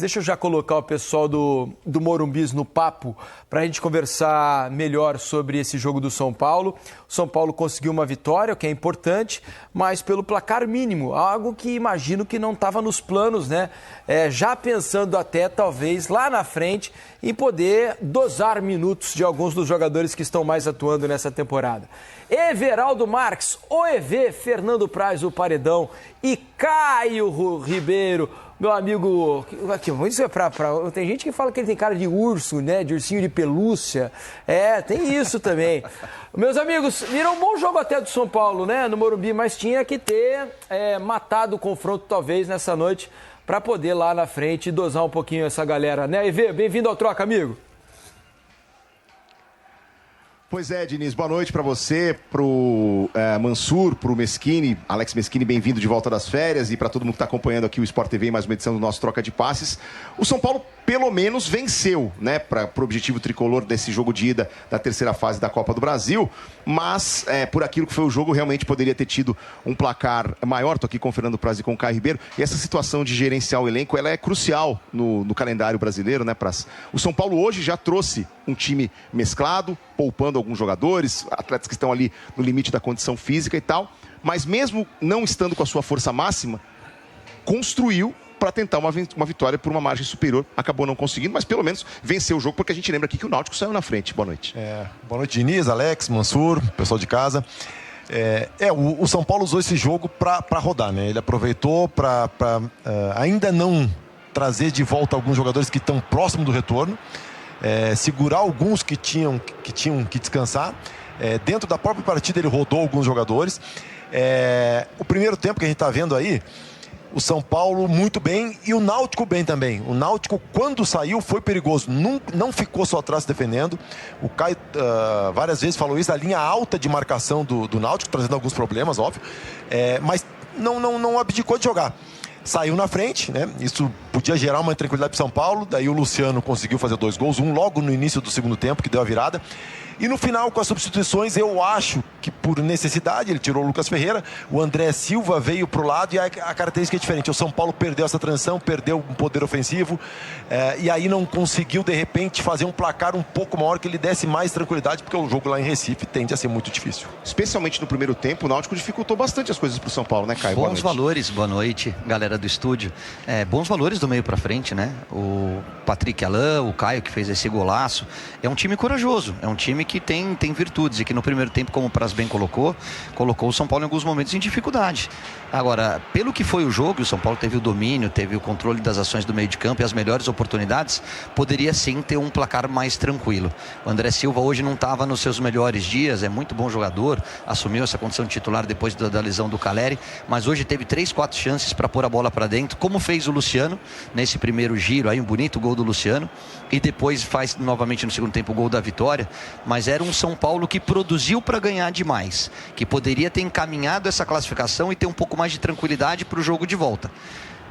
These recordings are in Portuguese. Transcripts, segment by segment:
Deixa eu já colocar o pessoal do Morumbis no papo para a gente conversar melhor sobre esse jogo do São Paulo. O São Paulo conseguiu uma vitória, o que é importante, mas pelo placar mínimo, algo que imagino que não estava nos planos, né? Já pensando até, talvez, lá na frente, em poder dosar minutos de alguns dos jogadores que estão mais atuando nessa temporada. Everaldo Marques, o EV, Fernando Praz, o Paredão e Caio Ribeiro. Meu amigo, aqui, isso é tem gente que fala que ele tem cara de urso, né? De ursinho de pelúcia. Tem isso também. Meus amigos, virou um bom jogo até do São Paulo, né? No Morumbi, mas tinha que ter matado o confronto, talvez, nessa noite, para poder lá na frente dosar um pouquinho essa galera, né? EV, bem-vindo ao Troca, amigo. Pois é, Diniz, boa noite para você, pro Mansur, pro Meschini, Alex Meschini, bem-vindo de volta das férias, e para todo mundo que está acompanhando aqui o Sport TV, mais uma edição do nosso Troca de Passes. O São Paulo, pelo menos, venceu, né, para o objetivo tricolor desse jogo de ida da terceira fase da Copa do Brasil, mas por aquilo que foi o jogo, realmente poderia ter tido um placar maior. Estou aqui com o Fernando Praz e com o Caio Ribeiro, e essa situação de gerenciar o elenco, ela é crucial no calendário brasileiro, né, Praz? O São Paulo hoje já trouxe um time mesclado, poupando alguns jogadores, atletas que estão ali no limite da condição física e tal, mas mesmo não estando com a sua força máxima, construiu para tentar uma vitória por uma margem superior. Acabou não conseguindo, mas pelo menos venceu o jogo, porque a gente lembra aqui que o Náutico saiu na frente. Boa noite. Boa noite, Diniz, Alex, Mansur, pessoal de casa. O São Paulo usou esse jogo para rodar, né? Ele aproveitou para ainda não trazer de volta alguns jogadores que estão próximos do retorno, segurar alguns que tinham que descansar. Dentro da própria partida ele rodou alguns jogadores. O primeiro tempo que a gente está vendo aí, o São Paulo muito bem e o Náutico bem também. O Náutico, quando saiu, foi perigoso, não ficou só atrás defendendo. O Caio várias vezes falou isso, a linha alta de marcação do Náutico, trazendo alguns problemas, óbvio, mas não abdicou de jogar. Saiu na frente, né? Isso podia gerar uma tranquilidade para São Paulo. Daí o Luciano conseguiu fazer 2 gols, um logo no início do segundo tempo, que deu a virada. E no final, com as substituições, eu acho que por necessidade, ele tirou o Lucas Ferreira, o André Silva veio para o lado e a característica é diferente. O São Paulo perdeu essa transição, perdeu um poder ofensivo, e aí não conseguiu, de repente, fazer um placar um pouco maior que ele desse mais tranquilidade, porque o jogo lá em Recife tende a ser muito difícil. Especialmente no primeiro tempo, o Náutico dificultou bastante as coisas para o São Paulo, né, Caio? Bons valores, boa noite, galera do estúdio. Bons valores do meio para frente, né? O Patrick Alain, o Caio, que fez esse golaço. É um time corajoso, é um time que tem virtudes e que no primeiro tempo, como o Praz bem colocou o São Paulo em alguns momentos em dificuldade. Agora, pelo que foi o jogo, o São Paulo teve o domínio, teve o controle das ações do meio de campo e as melhores oportunidades, poderia sim ter um placar mais tranquilo. O André Silva hoje não estava nos seus melhores dias, é muito bom jogador, assumiu essa condição de titular depois da lesão do Caleri, mas hoje teve 3, 4 chances para pôr a bola para dentro, como fez o Luciano nesse primeiro giro, aí um bonito gol do Luciano, e depois faz novamente no segundo tempo o gol da vitória. Mas era um São Paulo que produziu para ganhar demais, que poderia ter encaminhado essa classificação e ter um pouco mais de tranquilidade para o jogo de volta.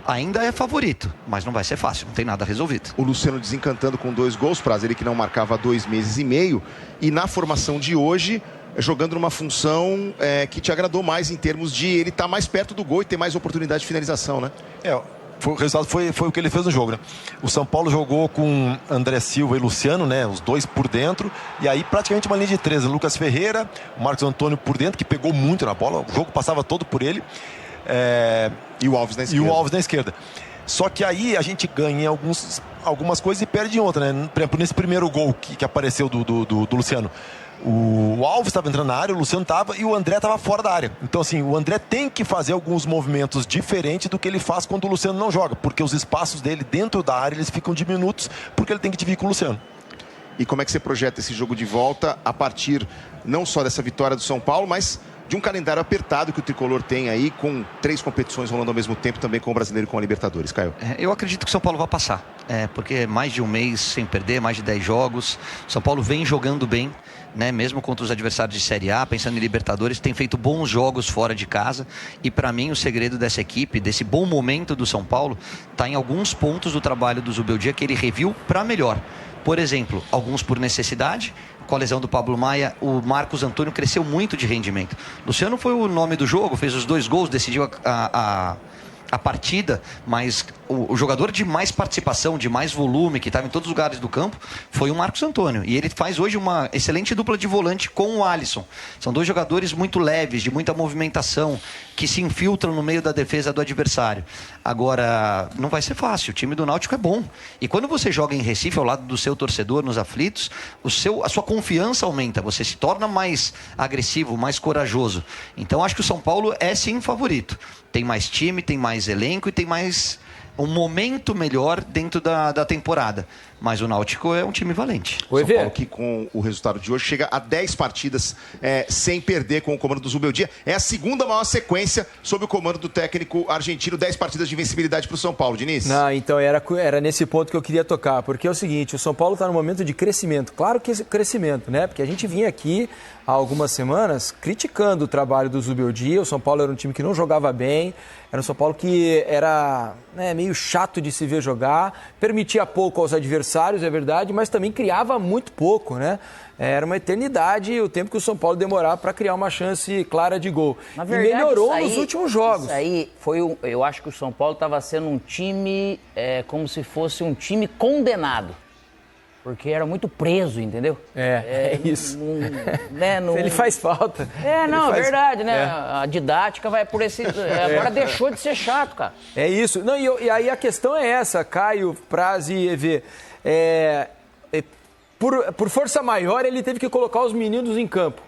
Ainda é favorito, mas não vai ser fácil, não tem nada resolvido. O Luciano desencantando com 2 gols, Praz, ele que não marcava há 2 meses e meio, e na formação de hoje, jogando numa função que te agradou mais em termos de ele estar mais perto do gol e ter mais oportunidade de finalização, né? O resultado foi o que ele fez no jogo, né? O São Paulo jogou com André Silva e Luciano, né? Os dois por dentro. E aí praticamente uma linha de 3. Lucas Ferreira, o Marcos Antônio por dentro, que pegou muito na bola. O jogo passava todo por ele. E o Alves na esquerda. Só que aí a gente ganha algumas coisas e perde em outra, né? Por exemplo, nesse primeiro gol que apareceu do Luciano, o Alves estava entrando na área, o Luciano estava e o André estava fora da área. Então assim, o André tem que fazer alguns movimentos diferentes do que ele faz quando o Luciano não joga, porque os espaços dele dentro da área eles ficam diminutos, porque ele tem que dividir com o Luciano. E como é que você projeta esse jogo de volta a partir não só dessa vitória do São Paulo, mas de um calendário apertado que o Tricolor tem aí, com 3 competições rolando ao mesmo tempo, também com o Brasileiro e com a Libertadores, Caio? Eu acredito que o São Paulo vai passar, porque mais de um mês sem perder, mais de 10 jogos, o São Paulo vem jogando bem, né? Mesmo contra os adversários de Série A, pensando em Libertadores, tem feito bons jogos fora de casa, e para mim o segredo dessa equipe, desse bom momento do São Paulo, está em alguns pontos do trabalho do Zubeldia que ele reviu para melhor. Por exemplo, alguns por necessidade. Com a lesão do Pablo Maia, o Marcos Antônio cresceu muito de rendimento. Luciano foi o nome do jogo, fez os 2 gols, decidiu a partida, mas o jogador de mais participação, de mais volume, que estava em todos os lugares do campo, foi o Marcos Antônio. E ele faz hoje uma excelente dupla de volante com o Alisson. São dois jogadores muito leves, de muita movimentação, que se infiltram no meio da defesa do adversário. Agora, não vai ser fácil. O time do Náutico é bom. E quando você joga em Recife, ao lado do seu torcedor, nos aflitos, a sua confiança aumenta. Você se torna mais agressivo, mais corajoso. Então, acho que o São Paulo é sim favorito. Tem mais time, tem mais elenco e tem mais um momento melhor dentro da temporada. Mas o Náutico é um time valente. O São Paulo que com o resultado de hoje chega a 10 partidas sem perder com o comando do Zubeldia. É a segunda maior sequência sob o comando do técnico argentino. 10 partidas de invencibilidade para o São Paulo, Diniz. Não, então era nesse ponto que eu queria tocar. Porque é o seguinte, o São Paulo está num momento de crescimento. Claro que crescimento, né? Porque a gente vinha aqui há algumas semanas criticando o trabalho do Zubeldia. O São Paulo era um time que não jogava bem. Era um São Paulo que era meio chato de se ver jogar. Permitia pouco aos adversários, é verdade, mas também criava muito pouco, né? Era uma eternidade o tempo que o São Paulo demorava para criar uma chance clara de gol. Na verdade, e melhorou nos últimos jogos. Isso aí eu acho que o São Paulo estava sendo um time como se fosse um time condenado. Porque era muito preso, entendeu? É isso. Ele faz falta. É verdade, né? A didática vai por esse... Agora deixou de ser chato, cara. É isso. Não, e aí a questão é essa, Caio, Praz e EV. Por força maior, ele teve que colocar os meninos em campo.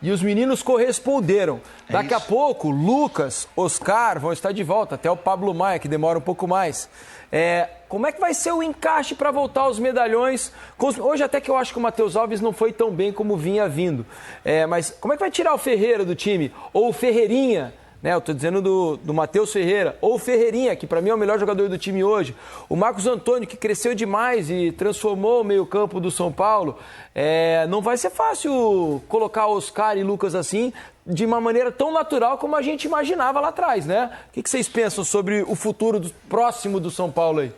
E os meninos corresponderam. Daqui a pouco, Lucas, Oscar vão estar de volta, até o Pablo Maia, que demora um pouco mais. Como é que vai ser o encaixe para voltar aos medalhões? Hoje até que eu acho que o Matheus Alves não foi tão bem como vinha vindo. Mas como é que vai tirar o Ferreira do time? Ou o Ferreirinha? Eu estou dizendo do Matheus Ferreira, ou o Ferreirinha, que para mim é o melhor jogador do time hoje. O Marcos Antônio, que cresceu demais e transformou o meio-campo do São Paulo. Não vai ser fácil colocar Oscar e Lucas assim, de uma maneira tão natural como a gente imaginava lá atrás, né? O que vocês pensam sobre o futuro próximo do São Paulo aí?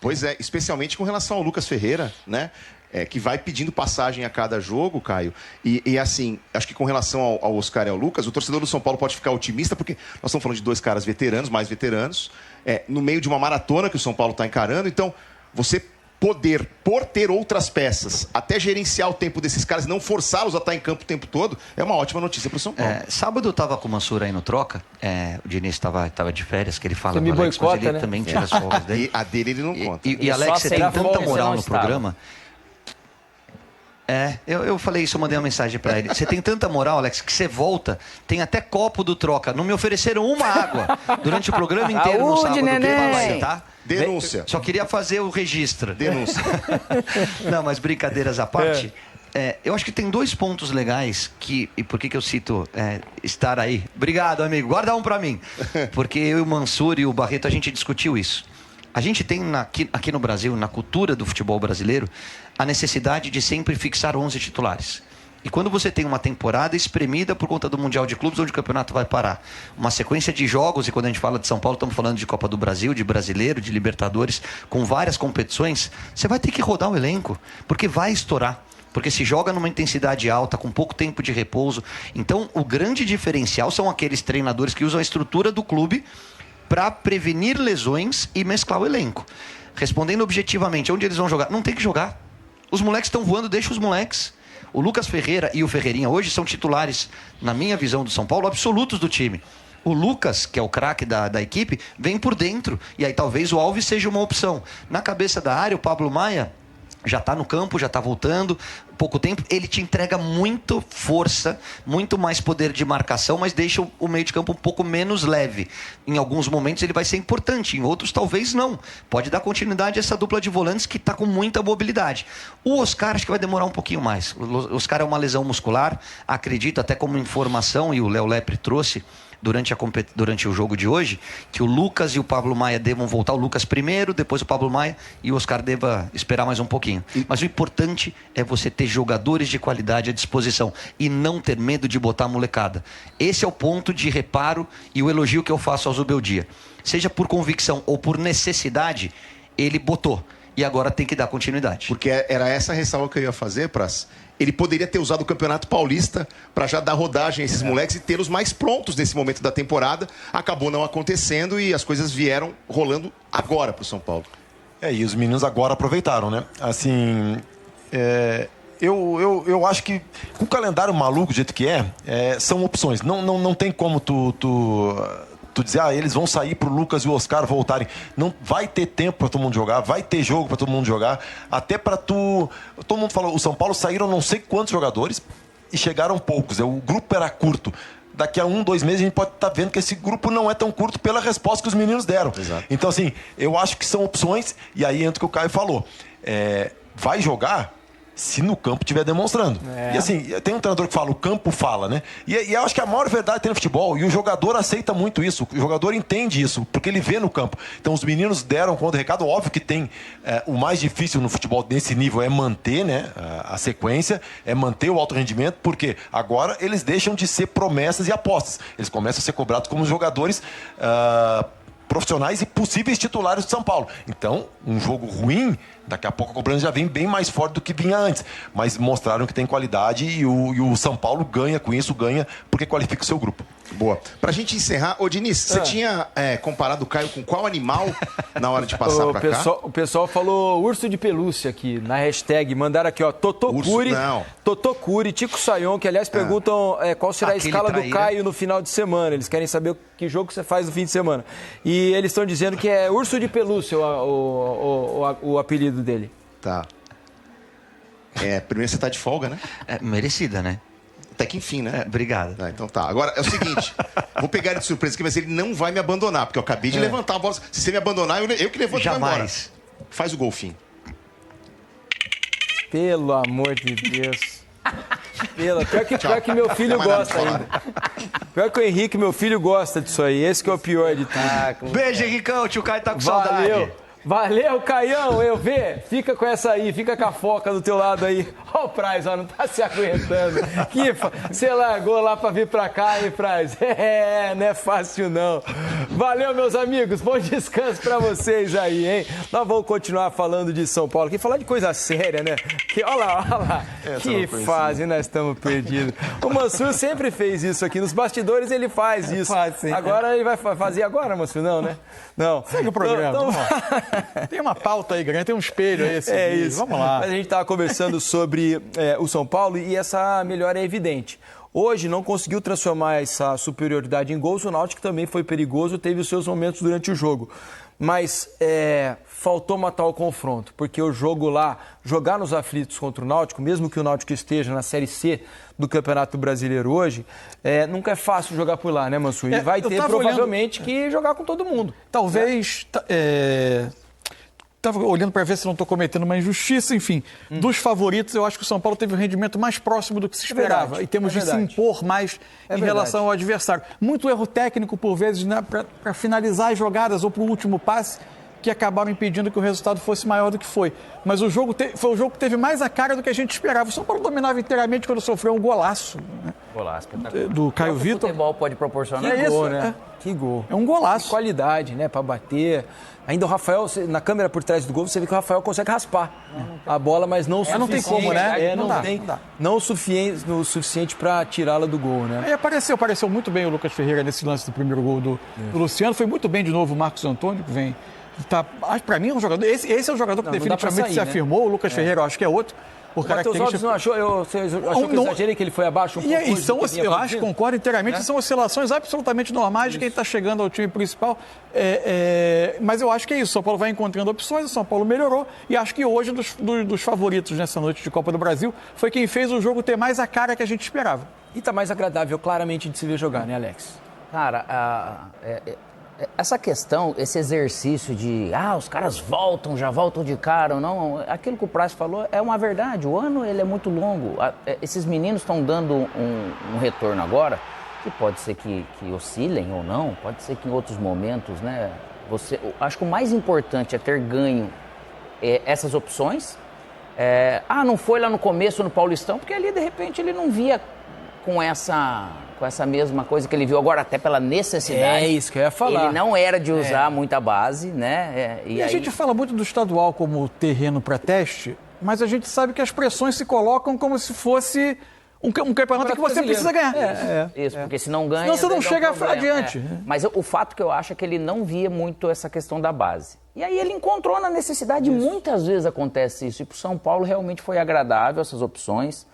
Pois é, especialmente com relação ao Lucas Ferreira, né? Que vai pedindo passagem a cada jogo, Caio. E assim, acho que com relação ao Oscar e ao Lucas, o torcedor do São Paulo pode ficar otimista, porque nós estamos falando de dois caras veteranos, mais veteranos, no meio de uma maratona que o São Paulo está encarando. Então, você poder, por ter outras peças, até gerenciar o tempo desses caras e não forçá-los a estar em campo o tempo todo, é uma ótima notícia para o São Paulo. Sábado eu estava com o Mansur aí no Troca, o Diniz estava de férias, que ele fala você me do Alex, boicota, mas ele né? também tira as folgas dele. E a dele ele não conta. E Alex, você tem tanta moral no programa... Eu falei isso, eu mandei uma mensagem pra ele. Você tem tanta moral, Alex, que você volta, tem até copo do Troca. Não me ofereceram uma água durante o programa inteiro no sábado. Neném. Tá? Denúncia. Só queria fazer o registro. Denúncia. Não, mas brincadeiras à parte, eu acho que tem dois pontos legais e por que eu cito estar aí? Obrigado, amigo. Guarda um pra mim. Porque eu, o Mansur e o Barreto, a gente discutiu isso. A gente tem aqui no Brasil, na cultura do futebol brasileiro, a necessidade de sempre fixar 11 titulares. E quando você tem uma temporada espremida por conta do Mundial de Clubes, onde o campeonato vai parar, uma sequência de jogos, e quando a gente fala de São Paulo, estamos falando de Copa do Brasil, de Brasileiro, de Libertadores, com várias competições, você vai ter que rodar o elenco, porque vai estourar. Porque se joga numa intensidade alta, com pouco tempo de repouso. Então, o grande diferencial são aqueles treinadores que usam a estrutura do clube para prevenir lesões e mesclar o elenco. Respondendo objetivamente, onde eles vão jogar? Não tem que jogar. Os moleques estão voando, deixa os moleques. O Lucas Ferreira e o Ferreirinha hoje são titulares, na minha visão do São Paulo, absolutos do time. O Lucas, que é o craque da equipe, vem por dentro. E aí talvez o Alves seja uma opção. Na cabeça da área, o Pablo Maia já está no campo, já está voltando, pouco tempo, ele te entrega muito força, muito mais poder de marcação, mas deixa o meio de campo um pouco menos leve. Em alguns momentos ele vai ser importante, em outros talvez não. Pode dar continuidade a essa dupla de volantes que está com muita mobilidade. O Oscar acho que vai demorar um pouquinho mais. O Oscar é uma lesão muscular, acredito até como informação, e o Léo Lepre trouxe durante o jogo de hoje, que o Lucas e o Pablo Maia devam voltar, o Lucas primeiro, depois o Pablo Maia, e o Oscar deva esperar mais um pouquinho. Mas o importante é você ter jogadores de qualidade à disposição e não ter medo de botar a molecada. Esse é o ponto de reparo e o elogio que eu faço ao Zubeldia. Seja por convicção ou por necessidade, ele botou. e agora tem que dar continuidade. Porque era essa a ressalva que eu ia fazer, Praz. Ele poderia ter usado o Campeonato Paulista para já dar rodagem a esses moleques e tê-los mais prontos nesse momento da temporada. Acabou não acontecendo e as coisas vieram rolando agora para o São Paulo. E os meninos agora aproveitaram, né? Assim, eu acho que com o calendário maluco do jeito que são opções. Não tem como tu dizer, eles vão sair pro Lucas e o Oscar voltarem. Não vai ter tempo para todo mundo jogar, vai ter jogo para todo mundo jogar, até para todo mundo falou, o São Paulo saíram não sei quantos jogadores e chegaram poucos, o grupo era curto. Daqui a 1-2 meses a gente pode estar vendo que esse grupo não é tão curto pela resposta que os meninos deram. Exato. Então, assim, eu acho que são opções, e aí entra o que o Caio falou. Vai jogar se no campo estiver demonstrando. E assim, tem um treinador que fala, o campo fala, né? E eu acho que a maior verdade tem no futebol, e o jogador aceita muito isso, o jogador entende isso, porque ele vê no campo. Então os meninos deram conta do recado, óbvio que tem o mais difícil no futebol desse nível é manter, né, a sequência, é manter o alto rendimento, porque agora eles deixam de ser promessas e apostas. Eles começam a ser cobrados como jogadores profissionais e possíveis titulares do São Paulo. Então, um jogo ruim, daqui a pouco a cobrança já vem bem mais forte do que vinha antes. Mas mostraram que tem qualidade e o São Paulo ganha com isso, ganha porque qualifica o seu grupo. Boa. Pra gente encerrar, ô Diniz, você tinha comparado o Caio com qual animal na hora de passar pra cá? O pessoal falou urso de pelúcia aqui, na hashtag. Mandaram aqui, ó, Totocuri, Totocuri, Tico Sayon, que aliás perguntam qual será a escala do Caio no final de semana. Eles querem saber que jogo você faz no fim de semana. E eles estão dizendo que é urso de pelúcia o apelido dele. Tá. Primeiro você tá de folga, né? Merecida, né? Até que enfim, né? Obrigado. Então tá. Agora é o seguinte, vou pegar ele de surpresa aqui, mas ele não vai me abandonar, porque eu acabei de levantar a bola. Se você me abandonar, eu que levanto e vai embora. Faz o golfinho. Pelo amor de Deus. Pior que meu filho gosta ainda. Pior que o Henrique, meu filho gosta disso aí. Esse que é o pior de tudo. Beijo, Henricão. Tio Caio tá com saudade. Valeu, Caião, eu ver. Fica com essa aí, fica com a foca do teu lado aí. Ó o Praz, ó, não tá se aguentando. Você largou lá pra vir pra cá, hein, Praz? Não é fácil não. Valeu, meus amigos, bom descanso pra vocês aí, hein? Nós vamos continuar falando de São Paulo aqui, falar de coisa séria, né? Olha lá. Que fase, nós estamos perdidos. O Mansur sempre fez isso aqui, nos bastidores ele faz isso. Agora ele vai fazer agora, Mansur? Não, né? Não. Segue o programa, vamos lá. Tem uma pauta aí grande, tem um espelho aí. Isso. Vamos lá. Mas a gente estava conversando sobre o São Paulo e essa melhora é evidente. Hoje não conseguiu transformar essa superioridade em gols, o Náutico também foi perigoso, teve os seus momentos durante o jogo. Mas faltou matar o confronto, porque o jogo lá, jogar nos aflitos contra o Náutico, mesmo que o Náutico esteja na Série C do Campeonato Brasileiro hoje, nunca é fácil jogar por lá, né, Mansur? E vai ter provavelmente que jogar com todo mundo. Talvez... Estava olhando para ver se não estou cometendo uma injustiça, enfim. Dos favoritos, eu acho que o São Paulo teve um rendimento mais próximo do que se esperava. E temos de se impor mais em relação ao adversário. Muito erro técnico, por vezes, né, para finalizar as jogadas ou para o último passe, que acabaram impedindo que o resultado fosse maior do que foi. Mas o jogo foi o jogo que teve mais a cara do que a gente esperava. O São Paulo dominava inteiramente quando sofreu um golaço. Né? Golaço, espetacular. Do Caio Vitor. O futebol pode proporcionar gol, né? Que gol. É um golaço. Que qualidade, né? Para bater. Ainda o Rafael, na câmera por trás do gol, você vê que o Rafael consegue raspar a bola, mas não o suficiente. Não tem como, né? Não o suficiente para tirá-la do gol, né? Aí apareceu muito bem o Lucas Ferreira nesse lance do primeiro gol do Luciano. Foi muito bem de novo o Marcos Antônio, que vem... Para mim é um jogador... Esse é o jogador que definitivamente se afirmou. O Lucas Ferreira, eu acho que é outro. O Matheus Alves não achou? Você achou que eu exagerei, que ele foi abaixo um pouco? Eu acho, concordo inteiramente, são oscilações absolutamente normais de quem está chegando ao time principal. Mas eu acho que é isso. O São Paulo vai encontrando opções, o São Paulo melhorou. E acho que hoje, dos favoritos nessa noite de Copa do Brasil, foi quem fez o jogo ter mais a cara que a gente esperava. E está mais agradável, claramente, de se ver jogar, né, Alex? Cara, essa questão, esse exercício de os caras já voltam de cara ou não, aquilo que o Praz falou é uma verdade. O ano ele é muito longo. Esses meninos estão dando um retorno agora, que pode ser que oscilem ou não, pode ser que em outros momentos, né? Acho que o mais importante é ter ganho essas opções. Não foi lá no começo no Paulistão, porque ali de repente ele não via com com essa mesma coisa que ele viu agora, até pela necessidade. É isso que eu ia falar. Ele não era de usar muita base, né? E a gente fala muito do estadual como terreno para teste, mas a gente sabe que as pressões se colocam como se fosse um campeonato que você precisa ganhar. Isso, porque se não ganha... Senão você não chega problema. adiante. Mas o fato que eu acho é que ele não via muito essa questão da base. E aí ele encontrou na necessidade, muitas vezes acontece isso. E para o São Paulo realmente foi agradável essas opções.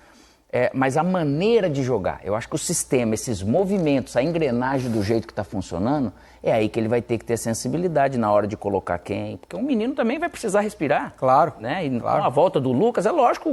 Mas a maneira de jogar, eu acho que o sistema, esses movimentos, a engrenagem do jeito que está funcionando, é aí que ele vai ter que ter sensibilidade na hora de colocar quem. Porque um menino também vai precisar respirar. Claro. Né? E claro. com a volta do Lucas, é lógico,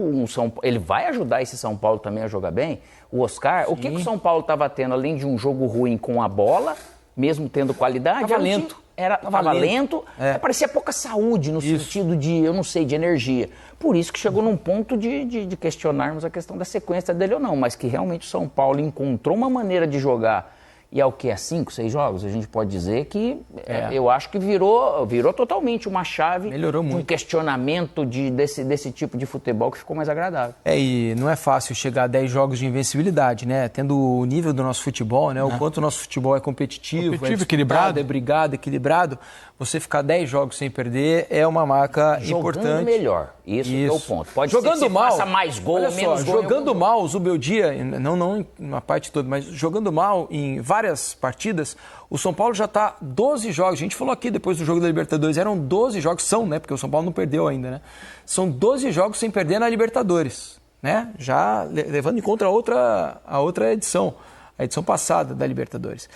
ele vai ajudar esse São Paulo também a jogar bem. O Oscar, o que o São Paulo estava tendo, além de um jogo ruim com a bola, mesmo tendo qualidade... Tava lento. Tava lento, parecia pouca saúde no sentido de, eu não sei, de energia. Por isso que chegou num ponto de questionarmos a questão da sequência dele ou não, mas que realmente o São Paulo encontrou uma maneira de jogar. E ao que? 5, 6 jogos? A gente pode dizer que eu acho que virou totalmente uma chave. Melhorou muito. Um questionamento desse tipo de futebol que ficou mais agradável. E não é fácil chegar a 10 jogos de invencibilidade, né? Tendo o nível do nosso futebol, né? O quanto o nosso futebol é competitivo, equilibrado. É brigado, equilibrado. Você ficar 10 jogos sem perder é uma marca importante. Jogando melhor. Isso é o ponto. Pode jogando ser que mal, você faça mais gol, olha menos só, gol. Jogando mal, o Zubeldia, não na parte toda, mas jogando mal em várias partidas, o São Paulo já está 12 jogos. A gente falou aqui depois do jogo da Libertadores, eram 12 jogos, né? Porque o São Paulo não perdeu ainda, né? São 12 jogos sem perder na Libertadores, né? Já levando em conta a outra edição, a edição passada da Libertadores.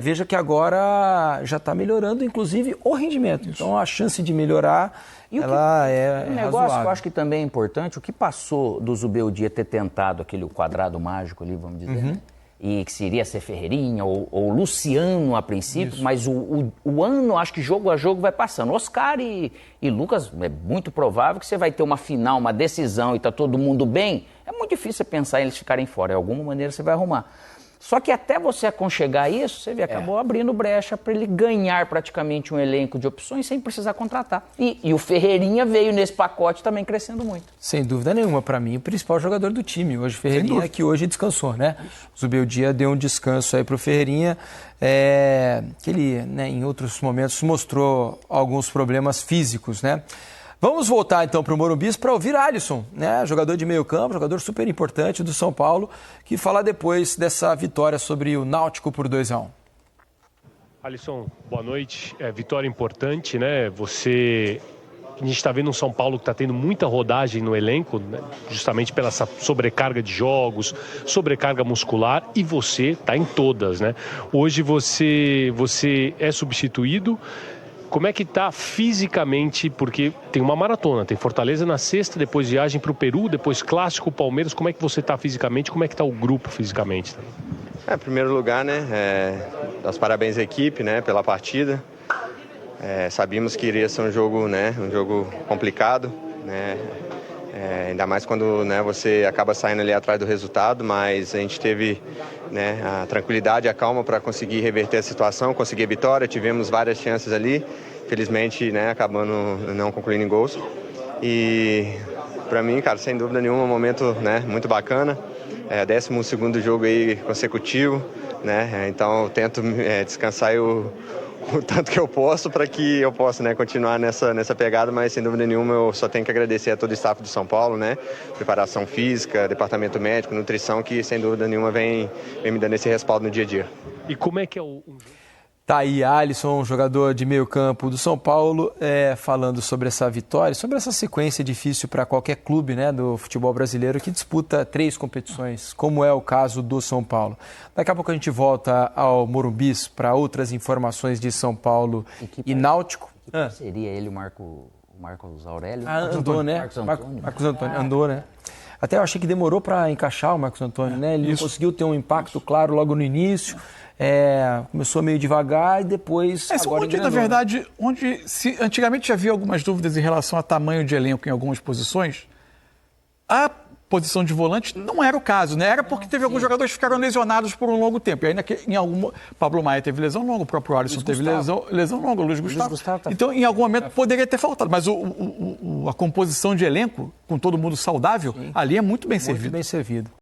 Veja que agora já está melhorando, inclusive, o rendimento. Então, a chance de melhorar, é um negócio razoável. que eu acho que também é importante, o que passou do Zubeldia ter tentado aquele quadrado mágico ali, vamos dizer, né? E que seria ser Ferreirinha ou Luciano a princípio, mas o ano, acho que jogo a jogo vai passando. Oscar e Lucas, é muito provável que você vai ter uma final, uma decisão e tá todo mundo bem. É muito difícil você pensar em eles ficarem fora, de alguma maneira você vai arrumar. Só que até você aconchegar isso, você vê, acabou abrindo brecha para ele ganhar praticamente um elenco de opções sem precisar contratar. E o Ferreirinha veio nesse pacote também crescendo muito. Sem dúvida nenhuma, para mim, o principal jogador do time. Hoje, Ferreirinha, que hoje descansou, né? O Zubeldia deu um descanso aí para o Ferreirinha, que ele, né, em outros momentos, mostrou alguns problemas físicos, né? Vamos voltar então para o Morumbi para ouvir Alisson, né? Jogador de meio campo, jogador super importante do São Paulo, que fala depois dessa vitória sobre o Náutico por 2-1. Alisson, boa noite. Vitória importante, né? A gente está vendo um São Paulo que está tendo muita rodagem no elenco, né? Justamente pela essa sobrecarga de jogos, sobrecarga muscular, e você está em todas, né? Hoje você é substituído. Como é que está fisicamente? Porque tem uma maratona, tem Fortaleza na sexta, depois viagem para o Peru, depois Clássico, Palmeiras. Como é que você está fisicamente? Como é que está o grupo fisicamente? Em primeiro lugar, né, dar os parabéns à equipe, né, pela partida. Sabíamos que iria ser um jogo, né, um jogo complicado, né, ainda mais quando, né, você acaba saindo ali atrás do resultado, mas a gente teve, né, a tranquilidade, a calma para conseguir reverter a situação, conseguir a vitória. Tivemos várias chances ali, felizmente, né, acabando não concluindo em gols. E para mim, cara, sem dúvida nenhuma, um momento, né, muito bacana. 12º jogo aí consecutivo, né? Então eu tento descansar o tanto que eu posso para que eu possa, né, continuar nessa pegada, mas sem dúvida nenhuma eu só tenho que agradecer a todo o staff do São Paulo, né? Preparação física, departamento médico, nutrição, que sem dúvida nenhuma vem me dando esse respaldo no dia a dia. E como é que é o... Tá aí Alisson, jogador de meio campo do São Paulo, falando sobre essa vitória, sobre essa sequência difícil para qualquer clube, né, do futebol brasileiro que disputa 3 competições, como é o caso do São Paulo. Daqui a pouco a gente volta ao Morumbi para outras informações de São Paulo e Náutico. Seria ele o Marcos Aurélio? Andou, né? Marcos Antônio, andou, né? Até eu achei que demorou para encaixar o Marcos Antônio, né? Ele não conseguiu ter um impacto claro logo no início. Começou meio devagar e depois agora na verdade, onde se antigamente havia algumas dúvidas em relação a tamanho de elenco em algumas posições, a posição de volante não era o caso, né? Era porque teve alguns jogadores que ficaram lesionados por um longo tempo. E ainda que Pablo Maia teve lesão longa, o próprio Alisson teve lesão longa, o Luiz Gustavo. Então, em algum momento poderia ter faltado, mas a composição de elenco, com todo mundo saudável, ali é muito bem servido. Muito bem servido.